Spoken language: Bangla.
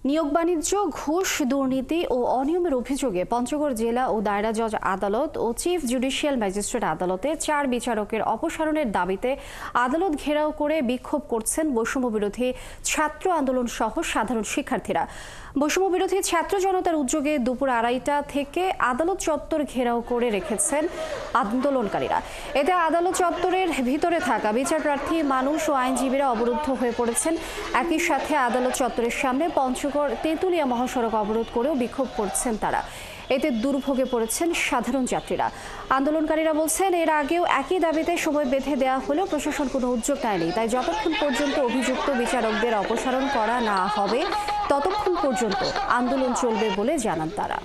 নিয়োগ বাণিজ্য, ঘুষ, দুর্নীতি ও অনিয়মের অভিযোগে পঞ্চগড় জেলা ও দায়রা জজ আদালত ও চিফ জুডিশিয়াল ম্যাজিস্ট্রেট আদালতে 4 বিচারকের অপসারণের দাবিতে আদালত ঘেরাও করে বিক্ষোভ করছেন বৈষম্য বিরোধী ছাত্র আন্দোলন সহ সাধারণ শিক্ষার্থীরা। বৈষম্য বিরোধী ছাত্র জনতার উদ্যোগে দুপুর 2:30টা থেকে আদালত চত্বর ঘেরাও করে রেখেছেন আন্দোলনকারীরা। এতে আদালত চত্বরের ভিতরে থাকা বিচারপ্রার্থী, মানুষ ও আইনজীবীরা অবরুদ্ধ হয়ে পড়েছেন। একই সাথে আদালত চত্বরের সামনে পঞ্চগড় তেঁতুলিয়া মহাসড়ক অবরোধ করেও বিক্ষোভ করছেন তারা। এতে দুর্ভোগে পড়েছেন সাধারণ যাত্রীরা। আন্দোলনকারীরা বলছেন, এর আগেও একই দাবিতে সময় বেঁধে দেওয়া হলেও প্রশাসন কোনো উদ্যোগ নেয়নি। তাই যতক্ষণ পর্যন্ত অভিযুক্ত বিচারকদের অপসারণ করা না হবে ততক্ষণ পর্যন্ত আন্দোলন চলবে বলে জানান তারা।